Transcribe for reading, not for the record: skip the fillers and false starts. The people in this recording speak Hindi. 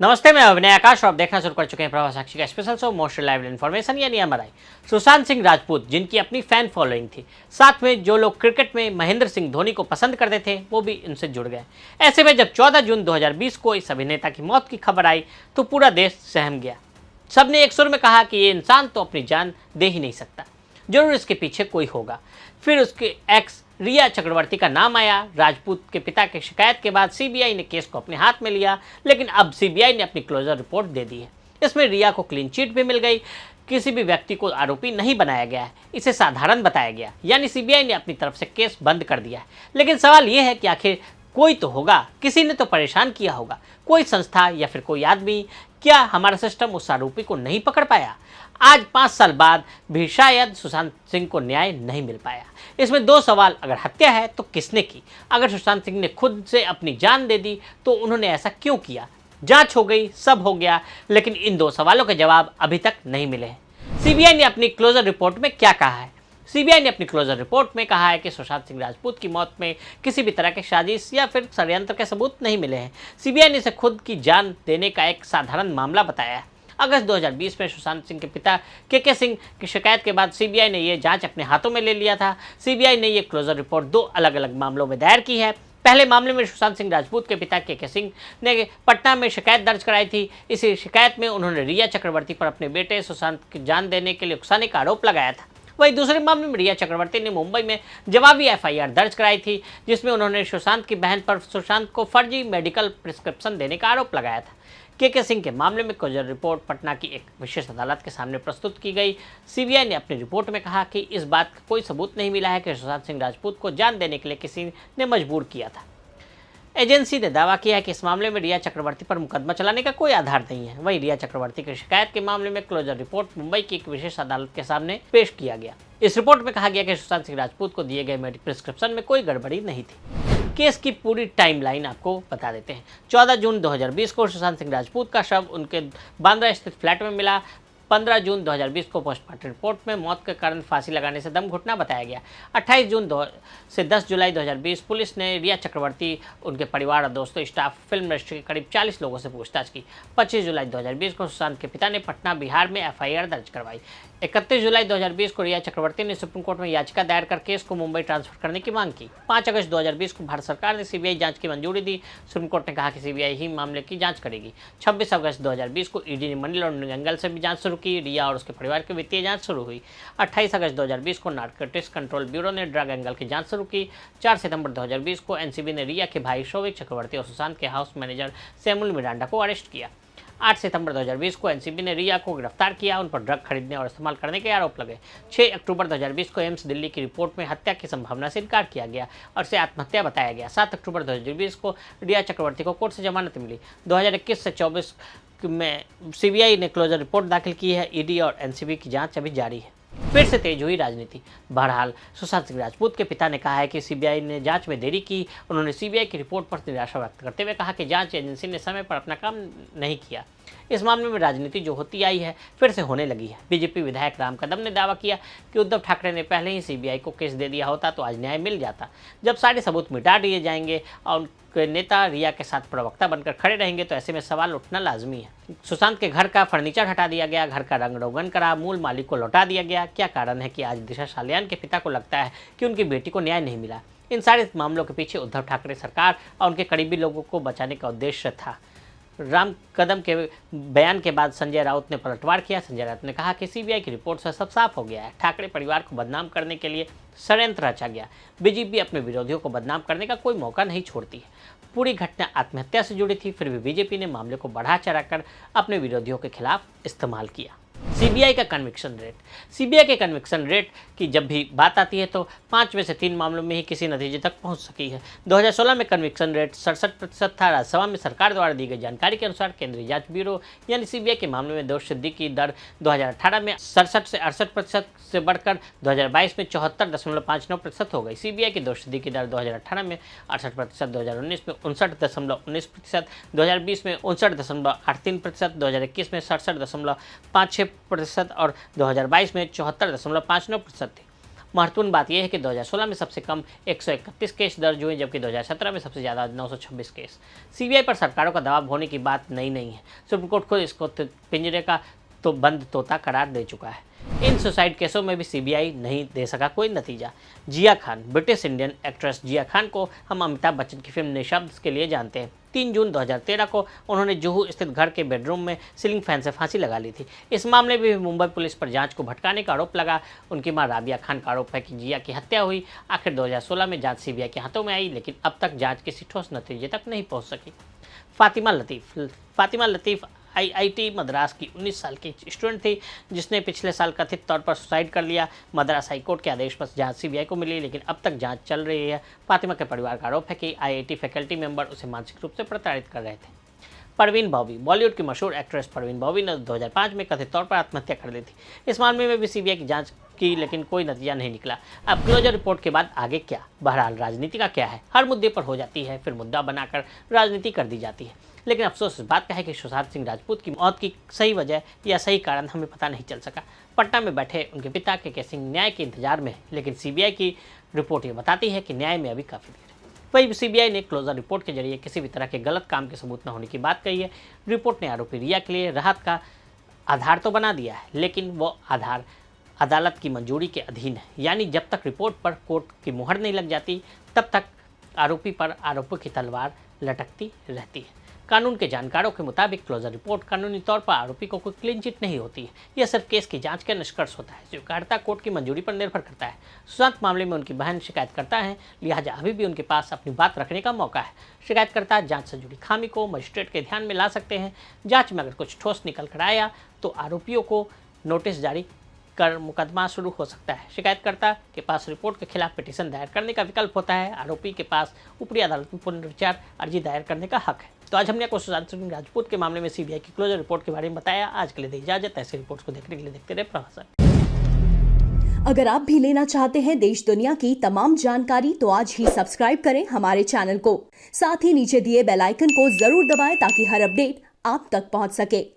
नमस्ते, मैं अभिनय आकाश और आप देखना शुरू कर चुके हैं प्रभात साक्षी का special show most reliable information यानी एमआरआई। सुशांत सिंह राजपूत, जिनकी अपनी फैन फॉलोइंग थी, साथ में जो लोग क्रिकेट में महेंद्र सिंह धोनी को पसंद करते थे, वो भी इनसे जुड़ गए। ऐसे में जब 14 जून 2020 को इस अभिनेता की मौत की खबर आई तो पूरा देश सहम गया। सबने एक सुर में कहा कि ये इंसान तो अपनी जान दे ही नहीं सकता, जरूर इसके पीछे कोई होगा। फिर उसके एक्स रिया चक्रवर्ती का नाम आया। राजपूत के पिता की शिकायत के बाद सीबीआई ने केस को अपने हाथ में लिया, लेकिन अब सीबीआई ने अपनी क्लोजर रिपोर्ट दे दी है। इसमें रिया को क्लीन चिट भी मिल गई, किसी भी व्यक्ति को आरोपी नहीं बनाया गया है, इसे साधारण बताया गया, यानी सीबीआई ने अपनी तरफ से केस बंद कर दिया है। लेकिन सवाल यह है कि आखिर कोई तो होगा, किसी ने तो परेशान किया होगा, कोई संस्था या फिर कोई आदमी। क्या हमारा सिस्टम उस आरोपी को नहीं पकड़ पाया? आज 5 साल बाद भी शायद सुशांत सिंह को न्याय नहीं मिल पाया। इसमें दो सवाल, अगर हत्या है तो किसने की? अगर सुशांत सिंह ने खुद से अपनी जान दे दी तो उन्होंने ऐसा क्यों किया? जांच हो गई, सब हो गया, लेकिन इन दो सवालों के जवाब अभी तक नहीं मिले हैं। सीबीआई ने अपनी क्लोजर रिपोर्ट में क्या कहा है? सीबीआई ने अपनी क्लोजर रिपोर्ट में कहा है कि सुशांत सिंह राजपूत की मौत में किसी भी तरह के साजिश या फिर षड्यंत्र के सबूत नहीं मिले हैं। सीबीआई ने इसे खुद की जान देने का एक साधारण मामला बताया है। अगस्त 2020 में सुशांत सिंह के पिता के सिंह की शिकायत के बाद सीबीआई ने यह जांच अपने हाथों में ले लिया था। सीबीआई ने यह क्लोजर रिपोर्ट 2 अलग अलग मामलों में दायर की है। पहले मामले में सुशांत सिंह राजपूत के पिता के सिंह ने पटना में शिकायत दर्ज कराई थी। इसी शिकायत में उन्होंने रिया चक्रवर्ती पर अपने बेटे सुशांत की जान देने के लिए उकसाने का आरोप लगाया था। वहीं दूसरे मामले में रिया चक्रवर्ती ने मुंबई में जवाबी एफआईआर दर्ज कराई थी, जिसमें उन्होंने सुशांत की बहन पर सुशांत को फर्जी मेडिकल प्रिस्क्रिप्शन देने का आरोप लगाया था। के सिंह के मामले में क्लोजर रिपोर्ट पटना की एक विशेष अदालत के सामने प्रस्तुत की गई। सीबीआई ने अपनी रिपोर्ट में कहा कि इस बात का कोई सबूत नहीं मिला है कि सुशांत सिंह राजपूत को जान देने के लिए किसी ने मजबूर किया था। एजेंसी ने दावा किया है कि इस मामले में रिया चक्रवर्ती पर मुकदमा चलाने का कोई आधार नहीं है। वहीं रिया चक्रवर्ती की शिकायत के मामले में क्लोजर रिपोर्ट मुंबई की एक विशेष अदालत के सामने पेश किया गया। इस रिपोर्ट में कहा गया कि सुशांत सिंह राजपूत को दिए गए मेडिकल प्रिस्क्रिप्शन में कोई गड़बड़ी नहीं थी। केस की पूरी टाइमलाइन आपको बता देते हैं। 14 जून 2020 को सुशांत सिंह राजपूत का शव उनके बांद्रा स्थित फ्लैट में मिला। 15 जून 2020 को पोस्टमार्टम रिपोर्ट में मौत के कारण फांसी लगाने से दम घुटना बताया गया। 28 जून से 10 जुलाई 2020 पुलिस ने रिया चक्रवर्ती, उनके परिवार और दोस्तों, स्टाफ, फिल्म इंडस्ट्री के करीब 40 लोगों से पूछताछ की। 25 जुलाई 2020 को सुशांत के पिता ने पटना, बिहार में एफआईआर दर्ज करवाई। 31 जुलाई 2020 को रिया चक्रवर्ती ने सुप्रीम कोर्ट में याचिका दायर कर केस को मुंबई ट्रांसफर करने की मांग की। 5 अगस्त 2020 को भारत सरकार ने सीबीआई जांच की मंजूरी दी। सुप्रीम कोर्ट ने कहा कि सीबीआई ही मामले की जांच करेगी। 26 अगस्त 2020 को ईडी ने मनी लॉन्ड्रिंग एंगल से भी जांच शुरू की। रिया और उसके परिवार की वित्तीय जांच शुरू हुई। 28 अगस्त 2020 को नारकोटिक्स कंट्रोल ब्यूरो ने ड्रग एंगल की जांच शुरू की। 4 सितंबर 2020 को एनसीबी ने रिया के भाई शोविक चक्रवर्ती और सुशांत के हाउस मैनेजर सैमुअल मिरांडा को अरेस्ट किया। 8 सितंबर 2020 को एनसीबी ने रिया को गिरफ्तार किया। उन पर ड्रग खरीदने और इस्तेमाल करने के आरोप लगे। 6 अक्टूबर 2020 को एम्स दिल्ली की रिपोर्ट में हत्या की संभावना से इनकार किया गया और इसे आत्महत्या बताया गया। 7 अक्टूबर 2020 को रिया चक्रवर्ती को कोर्ट से जमानत मिली। 2021 से 24 में सीबीआई ने क्लोजर रिपोर्ट दाखिल की है। ईडी और एनसीबी की जांच अभी जारी है। फिर से तेज हुई राजनीति। बहरहाल सुशांत सिंह राजपूत के पिता ने कहा है कि सीबीआई ने जांच में देरी की। उन्होंने सीबीआई की रिपोर्ट पर निराशा व्यक्त करते हुए कहा कि जांच एजेंसी ने समय पर अपना काम नहीं किया। इस मामले में राजनीति जो होती आई है फिर से होने लगी है। बीजेपी विधायक राम कदम ने दावा किया कि उद्धव ठाकरे ने पहले ही सीबीआई को केस दे दिया होता तो आज न्याय मिल जाता। जब सारे सबूत मिटा दिए जाएंगे और उनके नेता रिया के साथ प्रवक्ता बनकर खड़े रहेंगे तो ऐसे में सवाल उठना लाजमी है। सुशांत के घर का फर्नीचर हटा दिया गया, घर का रंग रोगन करा, मूल मालिक को लौटा दिया गया। क्या कारण है कि आज दिशा सालियान के पिता को लगता है कि उनकी बेटी को न्याय नहीं मिला? इन सारे मामलों के पीछे उद्धव ठाकरे सरकार और उनके करीबी लोगों को बचाने का उद्देश्य था। राम कदम के बयान के बाद संजय राउत ने पलटवार किया। संजय राउत ने कहा कि सीबीआई की रिपोर्ट से सब साफ हो गया है। ठाकरे परिवार को बदनाम करने के लिए षड्यंत्र रचा गया। बीजेपी अपने विरोधियों को बदनाम करने का कोई मौका नहीं छोड़ती है। पूरी घटना आत्महत्या से जुड़ी थी, फिर भी बीजेपी ने मामले को बढ़ा चढ़ाकर अपने विरोधियों के खिलाफ इस्तेमाल किया। सीबीआई का कन्विक्शन रेट। सीबीआई के कन्विक्शन रेट की जब भी बात आती है तो 5 में से 3 मामलों में ही किसी नतीजे तक पहुंच सकी है। 2016 में कन्विक्शन रेट 67% था। राज्यसभा में सरकार द्वारा दी गई जानकारी के अनुसार केंद्रीय जांच ब्यूरो यानी सीबीआई के मामले में दोष सिद्धि की दर 2018 में 67 से 68% से बढ़कर 2022 में 74.59% हो गई। सीबीआई की दोष सिद्धि की दर 2018 में 68%, 2019 में 59.19%, 2020 में 59.83%, 2021 में 67.56% और 2022 में 74.59% थी। महत्वपूर्ण बात यह है कि 2016 में सबसे कम 131 केस दर्ज हुए, जबकि 2017 में सबसे ज़्यादा 926 केस। सीबीआई पर सरकारों का दबाव होने की बात नई नहीं है। सुप्रीम कोर्ट खुद इसको पिंजरे का तो बंद तोता करार दे चुका है। इन सुसाइड केसों में भी सीबीआई नहीं दे सका कोई नतीजा। जिया खान, ब्रिटिश इंडियन एक्ट्रेस जिया खान को हम अमिताभ बच्चन की फिल्म निशब्द के लिए जानते हैं। 3 जून 2013 को उन्होंने जुहू स्थित घर के बेडरूम में सीलिंग फैन से फांसी लगा ली थी। इस मामले में भी मुंबई पुलिस पर जांच को भटकाने का आरोप लगा। उनकी मां राबिया खान का आरोप है कि जिया की हत्या हुई। आखिर 2016 में जांच सीबीआई के हाथों में आई, लेकिन अब तक जांच किसी ठोस नतीजे तक नहीं पहुंच सकी। फातिमा लतीफ़ आईआईटी मद्रास की 19 साल की स्टूडेंट थी, जिसने पिछले साल कथित तौर पर सुसाइड कर लिया। मद्रास हाईकोर्ट के आदेश पर जांच सीबीआई को मिली, लेकिन अब तक जांच चल रही है। फातिमा के परिवार का आरोप है कि आईआईटी फैकल्टी मेंबर उसे मानसिक रूप से प्रताड़ित कर रहे थे। परवीन बॉबी, बॉलीवुड की मशहूर एक्ट्रेस परवीन बॉबी ने 2005 में कथित तौर पर आत्महत्या कर ली थी। इस मामले में भी सीबीआई की जांच की, लेकिन कोई नतीजा नहीं निकला। अब क्लोजर रिपोर्ट के बाद आगे क्या? बहरहाल राजनीति का क्या है, हर मुद्दे पर हो जाती है, फिर मुद्दा बनाकर राजनीति कर दी जाती है। लेकिन अफसोस इस बात का है कि सुशांत सिंह राजपूत की मौत की सही वजह या सही कारण हमें पता नहीं चल सका। पटना में बैठे उनके पिता के सिंह न्याय के इंतजार में है, लेकिन सीबीआई की रिपोर्ट ये बताती है कि न्याय में अभी काफ़ी देर है। वही सीबीआई ने क्लोजर रिपोर्ट के जरिए किसी भी तरह के गलत काम के सबूत न होने की बात कही है। रिपोर्ट ने आरोपी रिया के लिए राहत का आधार तो बना दिया है, लेकिन वो आधार अदालत की मंजूरी के अधीन है। यानी जब तक रिपोर्ट पर कोर्ट की मुहर नहीं लग जाती, तब तक आरोपी पर आरोपों की तलवार लटकती रहती है। कानून के जानकारों के मुताबिक क्लोजर रिपोर्ट कानूनी तौर पर आरोपी को कोई क्लीन चिट नहीं होती है। यह सिर्फ केस की जांच का निष्कर्ष होता है। स्वीकार्यता कोर्ट की मंजूरी पर निर्भर करता है। सुशांत मामले में उनकी बहन शिकायत करता है, लिहाजा अभी भी उनके पास अपनी बात रखने का मौका है। शिकायतकर्ता जांच से जुड़ी खामी को मजिस्ट्रेट के ध्यान में ला सकते हैं। जांच में अगर कुछ ठोस निकल कर आया तो आरोपियों को नोटिस जारी कर मुकदमा शुरू हो सकता है। शिकायतकर्ता के पास रिपोर्ट के खिलाफ पिटीशन दायर करने का विकल्प होता है। आरोपी के पास ऊपरी अदालत में पुनर्विचार अर्जी दायर करने का हक है। तो आज हमने आपको सुशांत सिंह राजपूत के मामले में सीबीआई की क्लोजर रिपोर्ट के बारे में बताया। आज के लिए दी इजाजत। ऐसे रिपोर्ट्स को देखने के लिए देखते रहे प्रभास। अगर आप भी लेना चाहते हैं देश दुनिया की तमाम जानकारी, तो आज ही सब्सक्राइब करें हमारे चैनल को। साथ ही नीचे दिए बेल आइकन को जरूर दबाएं ताकि हर अपडेट आप तक पहुंच सके।